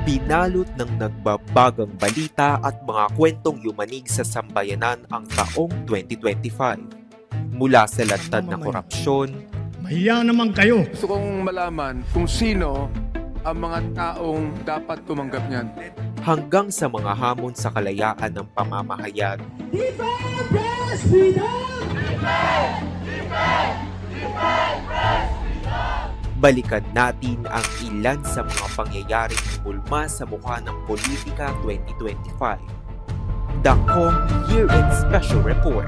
Binalot ng nagbabagang balita at mga kwentong yumanig sa sambayanan ang taong 2025. Mula sa lantad na korupsyon, Mahiya naman kayo. Gusto kong malaman kung sino ang mga taong dapat tumanggap niyan. hanggang sa mga hamon sa kalayaan ng pamamahayag. Balikan natin ang ilan sa mga pangyayaring umulma sa mukha ng politika 2025. The Kong Year-End Special Report.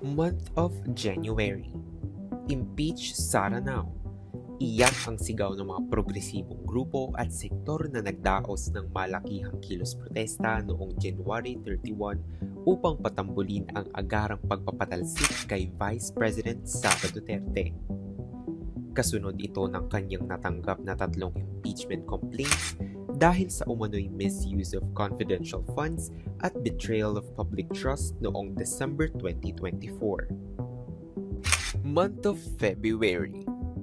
Month of January. Impeach Sara now. Iyan ang sigaw ng mga progresibong grupo at sektor na nagdaos ng malakihang kilos protesta noong January 31 upang patambulin ang agarang pagpapatalsik kay Vice President Sara Duterte. Kasunod ito ng kanyang natanggap na 3 impeachment complaints dahil sa umano'y misuse of confidential funds at betrayal of public trust noong December 2024. Month of February.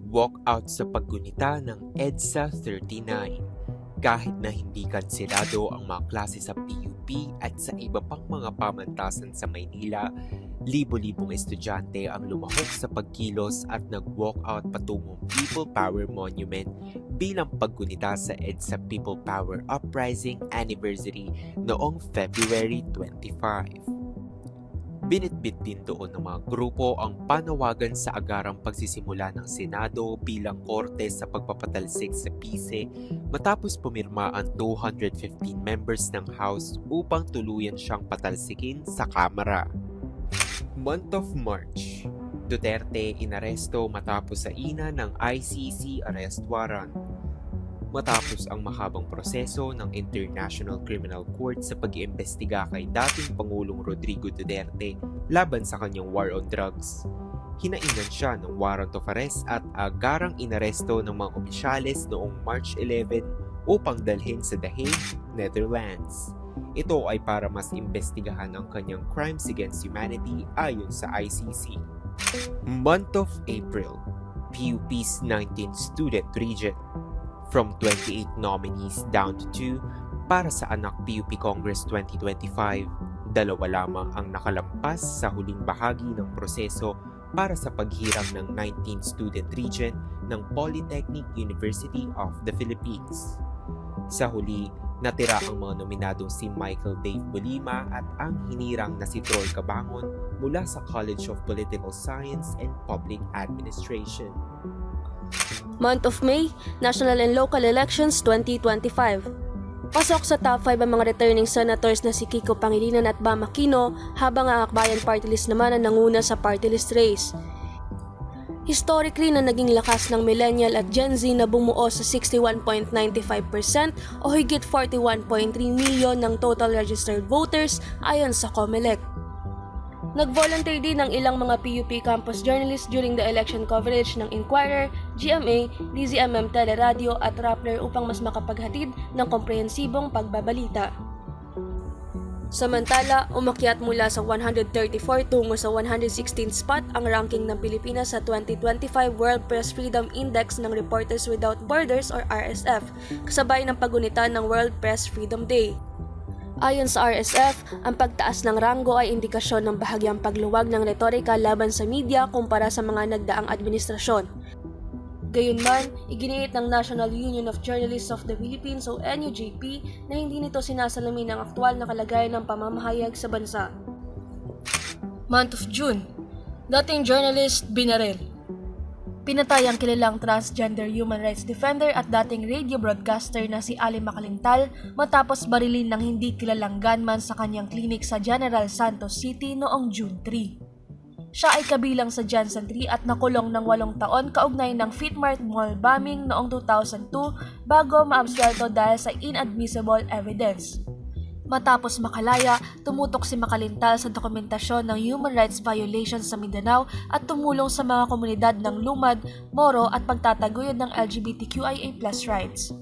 Walkout sa paggunita ng EDSA 39. Kahit na hindi kanselado ang mga klase sa PUP at sa iba pang mga pamantasan sa Maynila, libo-libong estudyante ang lumahok sa pagkilos at nag-walkout patungong People Power Monument bilang paggunita sa EDSA People Power Uprising Anniversary noong February 25. Binitbit din doon ng mga grupo ang panawagan sa agarang pagsisimula ng Senado bilang korte sa pagpapatalsik sa PISE matapos pumirma ang 215 members ng House upang tuluyan siyang patalsikin sa Kamara. Month of March. Duterte inaresto matapos sa ina ng ICC arrest warrant. Matapos ang mahabang proseso ng International Criminal Court sa pag-iimbestiga kay dating Pangulong Rodrigo Duterte laban sa kanyang war on drugs, hinainan siya ng warrant of arrest at agarang inaresto ng mga opisyales noong March 11 upang dalhin sa The Hague, Netherlands. Ito ay para mas imbestigahan ang kanyang crimes against humanity ayon sa ICC. Month of April. PUP's 19th Student Regent. From 28 nominees down to 2 para sa Anak PUP Congress 2025, 2 lamang ang nakalampas sa huling bahagi ng proseso para sa paghiram ng 19th Student Regent ng Polytechnic University of the Philippines. Sa huli, natira ang mga nominadong si Michael Dave Bolima at ang hinirang na si Troy Cabangon mula sa College of Political Science and Public Administration. Month of May, National and Local Elections 2025. Pasok sa top 5 ang mga returning senators na si Kiko Pangilinan at Bam Aquino habang ang Akbayan Party List naman ang nanguna sa party list race. Historically na naging lakas ng millennial at Gen Z na bumuo sa 61.95% o higit 41.3 million ng total registered voters ayon sa COMELEC. Nag-volunteer din ang ilang mga PUP campus journalists during the election coverage ng Inquirer, GMA, DZMM Teleradio at Rappler upang mas makapaghatid ng komprehensibong pagbabalita. Samantala, umakyat mula sa 134 tungo sa 116th spot ang ranking ng Pilipinas sa 2025 World Press Freedom Index ng Reporters Without Borders or RSF, kasabay ng pagunita ng World Press Freedom Day. Ayon sa RSF, ang pagtaas ng ranggo ay indikasyon ng bahagyang pagluwag ng retorika laban sa media kumpara sa mga nagdaang administrasyon. Gayunman, iginiit ng National Union of Journalists of the Philippines o NUJP na hindi nito sinasalamin ang aktwal na kalagayan ng pamamahayag sa bansa. Month of June. Dating journalist binaril. Pinatay ang kilalang transgender human rights defender at dating radio broadcaster na si Ali Macalintal matapos barilin ng hindi kilalang gunman sa kanyang klinik sa General Santos City noong June 3. Siya ay kabilang sa Jansen 3 at nakulong ng 8 taon kaugnay ng Fitmart Mall bombing noong 2002 bago maabsuelto dahil sa inadmissible evidence. Matapos makalaya, tumutok si Macalintal sa dokumentasyon ng human rights violations sa Mindanao at tumulong sa mga komunidad ng Lumad, Moro at pagtataguyod ng LGBTQIA+ rights.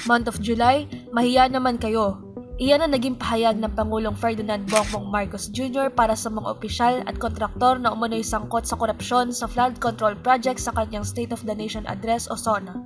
Month of July, mahiya naman kayo. Iyan ang naging pahayag ng Pangulong Ferdinand Bongbong Marcos Jr. para sa mga opisyal at kontraktor na umano'y sangkot sa korupsyon sa flood control project sa kanyang State of the Nation Address o SONA.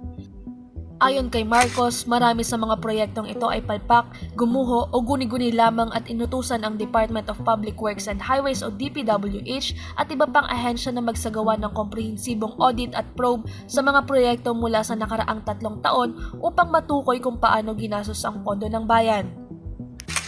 Ayon kay Marcos, marami sa mga proyektong ito ay palpak, gumuho o guni-guni lamang at inutusan ang Department of Public Works and Highways o DPWH at iba pang ahensya na magsagawa ng komprehensibong audit at probe sa mga proyekto mula sa nakaraang 3 taon upang matukoy kung paano ginastos ang pondo ng bayan.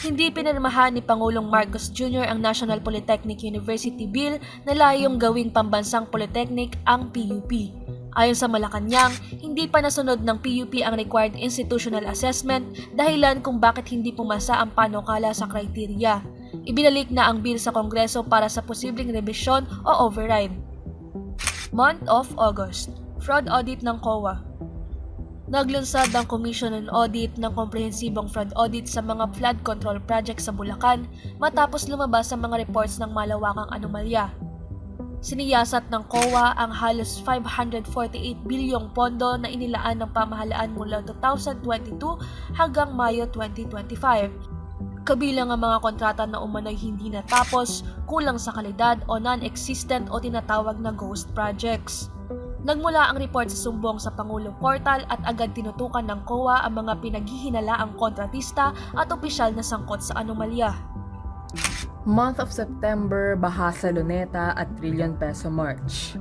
Hindi pinirmahan ni Pangulong Marcos Jr. ang National Polytechnic University Bill na layong gawing pambansang polytechnic ang PUP. Ayon sa Malacanang, hindi pa nasunod ng PUP ang required institutional assessment dahilan kung bakit hindi pumasa ang panukala sa kriteriya. Ibinalik na ang bill sa Kongreso para sa posibleng revisyon o override. Month of August, fraud audit ng COA. Naglunsad ang Commission on Audit ng komprehensibong fraud audit sa mga flood control project sa Bulacan matapos lumabas ang mga reports ng malawakang anomalya. Siniyasat ng COA ang halos 548 bilyong pondo na inilaan ng pamahalaan mula 2022 hanggang Mayo 2025. Kabilang ang mga kontrata na umano'y hindi natapos, kulang sa kalidad o non-existent o tinatawag na ghost projects. Nagmula ang report sa sumbong sa Pangulong Portal at agad tinutukan ng COA ang mga pinaghihinalaang kontratista at opisyal na sangkot sa anomalya. Month of September, baha sa Luneta at trillion peso march.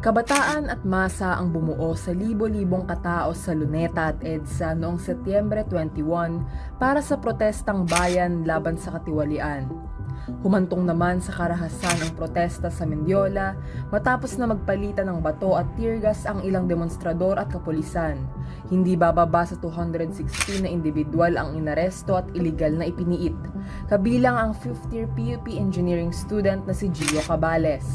Kabataan at masa ang bumuo sa libo-libong katao sa Luneta at EDSA noong Setyembre 21 para sa protestang bayan laban sa katiwalian. Humantong naman sa karahasan ang protesta sa Mendiola matapos na magpalitan ng bato at teargas ang ilang demonstrador at kapulisan. Hindi bababa sa 216 na individual ang inaresto at iligal na ipiniit, kabilang ang 5th-year PUP engineering student na si Gio Cabales.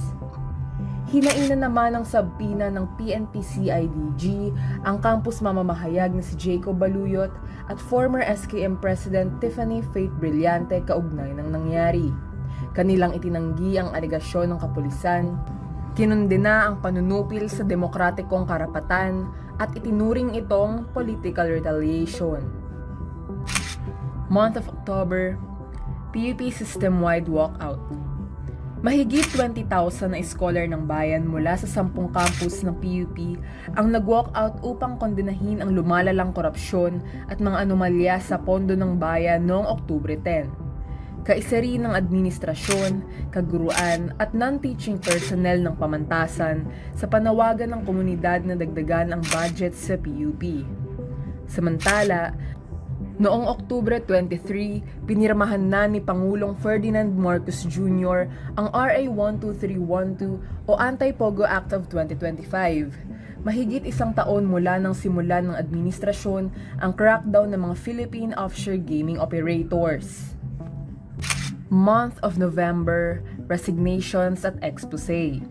Hinainan naman ng sabpina ng PNP-CIDG ang campus mamamahayag na si Jacob Baluyot at former SKM President Tiffany Faith Brillante kaugnay ng nangyari. Kanilang itinanggi ang alegasyon ng kapulisan, kinundena ang panunupil sa demokratikong karapatan at itinuring itong political retaliation. Month of October, PUP system-wide walkout. Mahigit 20,000 na scholar ng bayan mula sa 10 campus ng PUP ang nag-walkout upang kondenahin ang lumalalang korupsyon at mga anomalya sa pondo ng bayan noong Oktubre 10. Kaisa rin ng administrasyon, kaguruan at non-teaching personnel ng pamantasan sa panawagan ng komunidad na dagdagan ang budget sa PUP. Samantala, noong Oktubre 23, pinirmahan na ni Pangulong Ferdinand Marcos Jr. ang RA 12312 o Anti-Pogo Act of 2025. Mahigit 1 taon mula nang simulan ng administrasyon ang crackdown ng mga Philippine offshore gaming operators. Month of November, resignations at expose.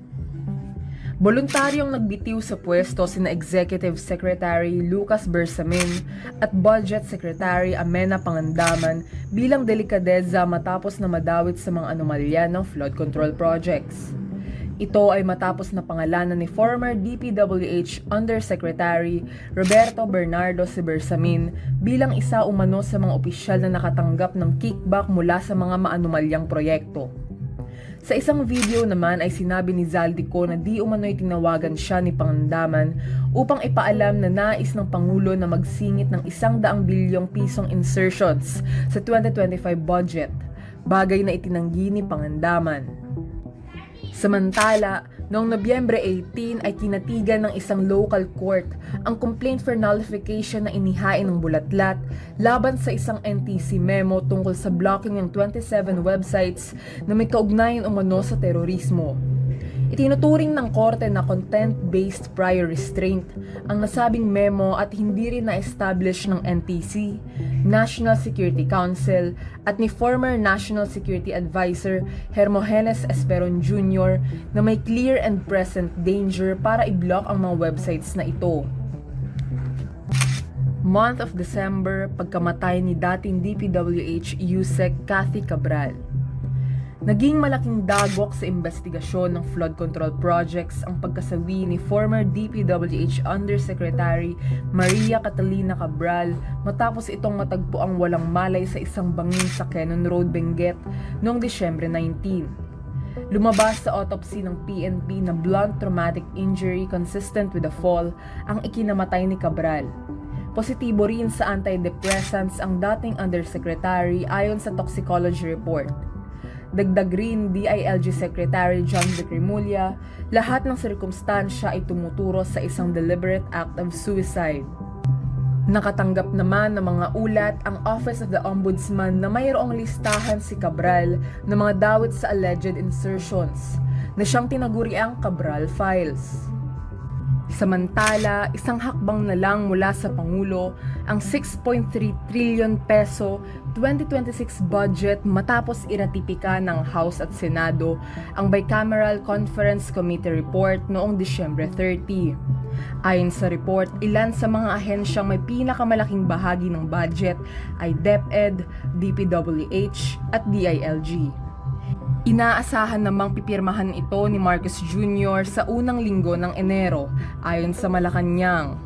Voluntaryong nagbitiw sa pwesto sina Executive Secretary Lucas Bersamin at Budget Secretary Amena Pangandaman bilang delikadeza matapos na madawit sa mga anomalya ng flood control projects. Ito ay matapos na pangalanan ni former DPWH Undersecretary Roberto Bernardo C. Bersamin bilang isa umano sa mga opisyal na nakatanggap ng kickback mula sa mga maanomalyang proyekto. Sa isang video naman ay sinabi ni Zaldico na di umano'y tinawagan siya ni Pangandaman upang ipaalam na nais ng Pangulo na magsingit ng 100 bilyong pisong insertions sa 2025 budget, bagay na itinanggi ni Pangandaman. Samantala, noong Nobyembre 18 ay kinatigan ng isang local court ang complaint for nullification na inihain ng bulatlat laban sa isang NTC memo tungkol sa blocking ng 27 websites na may kaugnayan umano sa terorismo. Itinuturing ng korte na content-based prior restraint ang nasabing memo at hindi rin na-establish ng NTC, National Security Council at ni former National Security Advisor Hermogenes Esperon Jr. na may clear and present danger para i-block ang mga websites na ito. Month of December, pagkamatay ni dating DPWH Yusek Cathy Cabral. Naging malaking dagok sa investigasyon ng flood control projects ang pagkasawi ni former DPWH Undersecretary Maria Catalina Cabral matapos itong matagpo ang walang malay sa isang bangin sa Quezon Road, Benguet noong Disyembre 19. Lumabas sa autopsy ng PNP na blunt traumatic injury consistent with a fall ang ikinamatay ni Cabral. Positibo rin sa antidepressants ang dating Undersecretary ayon sa toxicology report. Dagdag rin DILG Secretary John Vicrimulya, lahat ng sirkumstansya ay tumuturo sa isang deliberate act of suicide. Nakatanggap naman ng mga ulat ang Office of the Ombudsman na mayroong listahan si Cabral ng mga dawit sa alleged insertions na siyang tinaguriang Cabral Files. Samantala, isang hakbang na lang mula sa Pangulo ang 6.3 trillion peso 2026 budget matapos iratipika ng House at Senado ang Bicameral Conference Committee report noong Disyembre 30. Ayon sa report, ilan sa mga ahensyang may pinakamalaking bahagi ng budget ay DepEd, DPWH at DILG. Inaasahan namang pipirmahan ito ni Marcos Jr. sa unang linggo ng Enero, ayon sa Malacanang.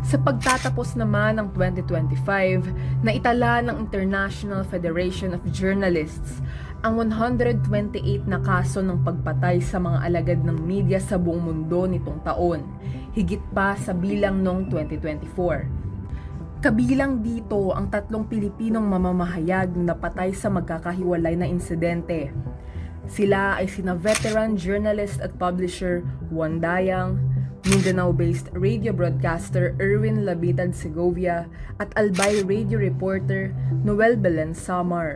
Sa pagtatapos naman ng 2025, naitala ng International Federation of Journalists ang 128 na kaso ng pagpatay sa mga alagad ng media sa buong mundo nitong taon, higit pa sa bilang noong 2024. Kabilang dito ang 3 Pilipinong mamamahayag na napatay sa magkakahiwalay na insidente. Sila ay sina veteran journalist at publisher Juan Dayang, Mindanao-based radio broadcaster Erwin Labitad Segovia at Albay radio reporter Noel Belen Samar.